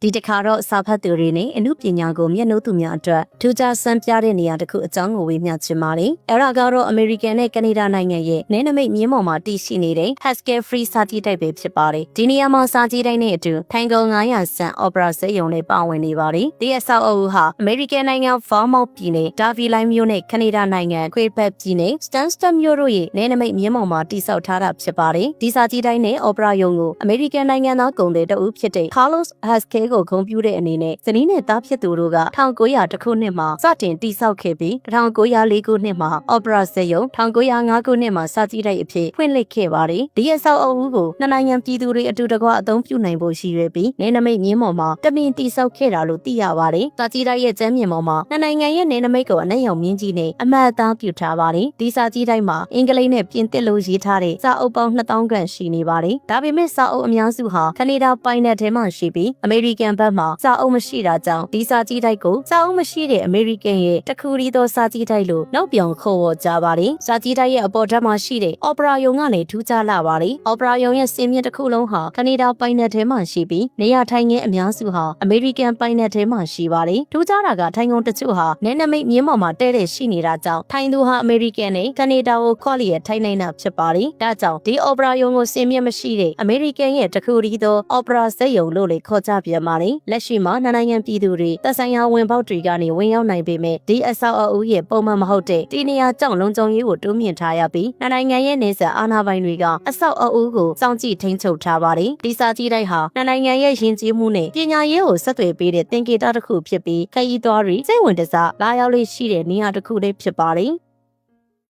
ဒီတခါတော့စာဖတ်သူတွေနဲ့အမှုပညာကိုမျက်နှာသူများအတွက်ထူးခြားဆန်းပြတဲ့နေရာတစ်ခုအကြောင်းကိုဝေမျှချင်ပါလေ။အဲ့ဒါကတော့အမေရိကန်နဲ့ကနေဒါနိုင်ငံရဲ့နယ်နိမိတ်မြင်းပေါ်မှာတည်ရှိနေတဲ့ Haskell Free စာကြည့်တိုက်ပဲဖြစ်ပါတယ်။ဒီနေရာမှာစာကြည့်တိုက်နဲ့အတူထိုင်ကုန်900ဆန် Opera စက်ရုံနဲ့ပါဝင်နေပါတယ်။ဒီအဆောက်အဦဟာအမေရိကန်နိုင်ငံ Vermont ပြည်နယ် Davie Line မြို့နဲ့ကနေဒါနိုင်ငံ Quebec ပြည်နယ် Stansted မြို့တို့ရဲ့နယ်နိမိတ်မြင်းပေါ်မှာတည်ဆောက်ထားတာဖြစ်ပါတယ်။ဒီစာကြည့်တိုက်နဲ့ Opera ရုံကိုအမေရိကန်နိုင်ငံသားကုန်သည်တဦးဖြစ်တဲ့ Carlos Haskell ကိုဂုဏ်ပြုတဲ့အနေနဲ့ဇနီးနဲ့သားဖြစ်သူတို့က1900ခုနှစ်မှာစတင်တည်ဆောက်ခဲ့ပြီး1904ခုနှစ်မှာ Opera စက်ရုံ1905ခုနှစ်မှာစာကြည့်တိုက်အဖြစ်ဖွင့်လှစ်ခဲ့ပါတယ်။ဒီအဆောက်အဦကိုနှစ်နိုင်ငံပြည်သူတွေအတူတကွအသုံးပြုနိုင်ဖို့ရှိရပြီးနယ်နိမိတ်မြင်းပေါ်မှာတမင်တည်ဆောက်ခဲ့တာလို့သိရပါတယ်။စာကြည့်တိုက်ရဲ့ကျမ်းမြင်ပေါ်မှာနှစ်နိုင်ငံရဲ့နယ်နိမိတ်ကိုအနက်ရောင်မြင်းကြီးနဲ့အမှတ်အသားပြုထားပါတယ်။ဒီစာကြည့်တိုက်မှာအင်္ဂလိပ်နဲ့ပြင်သစ်လိုရေးထားတဲ့စာအုပ်ပေါင်း2000ခန့်ရှိနေပါတယ်။ဒါပေမဲ့စာအုပ်အများစုဟာကနေဒါပိုင်နက်ထဲမှာရှိပြီးအမေရိကန်ဘက်မှာစာအုပ်မရှိတာကြောင့်ဒီစာကြည့်တိုက်ကိုစာအုပ်မရှိတဲ့အမေရိကန်ရဲ့တခုရီသောစာကြည့်တိုက်လို့နောက်ပြောင်ခေါ်ဝေါ်ကြပါတယ်။စာကြည့်တိုက်ရဲ့အပေါ်ဓာတ်မှာရှိတဲ့ Opera ရုံကလည်းထူးခြားလာပါတယ်။ Opera ရုံရဲ့စင်မြင့်တစ်ခုလုံးဟာကနေဒါပိုင်နက်ထဲမှာရှိပြီးနေရာထိုင်ခင်းအများစုဟာအမေရိကန်ပိုင်နက်ထဲမှာရှိပါတယ်။ထူးခြားတာကထိုင်ကုန်တချို့ဟာနယ်နိမိတ်မြင်းပေါ်မှာတဲတဲ့ရှိနေတာကြောင့်ထိုင်သူဟာအမေရိကန်နဲ့ကနေဒါကိုခေါ်လျက်ထိုင်နိုင်တာဖြစ်ပါတယ်။ဒါကြောင့်ဒီ Opera ရုံကိုစင်မြင့်မရှိတဲ့အမေရိကန်ရဲ့တခုရီသော Opera စက်ရုံလို့လည်းခေါ်ကြပြန်ပါတယ်။လက်ရှိမှာနိုင်ငံပြည်သူတွေသက်ဆိုင်ရာဝင်ပေါက်တွေကနေဝင်ရောက်နိုင်ပေမဲ့ဒီအဆောက်အဦရဲ့ပုံမှန်မဟုတ်တဲ့ဒီနေရာကြောင့်လုံခြုံရေးကိုတိုးမြင့်ထားရပြီးနိုင်ငံရဲ့နေဆက်အာဏာပိုင်တွေကအဆောက်အဦကိုစောင့်ကြည့်ထိန်းချုပ်ထားပါတယ်။ဒီစာကြည့်တိုက်ဟာနိုင်ငံရဲ့ယဉ်ကျေးမှုနဲ့ပညာရေးကိုဆက်သွယ်ပေးတဲ့သင်္ကေတတစ်ခုဖြစ်ပြီးခရီးသွားတွေစိတ်ဝင်တစားလာရောက်လေးရှိတဲ့နေရာတစ်ခုလေးဖြစ်ပါတယ်။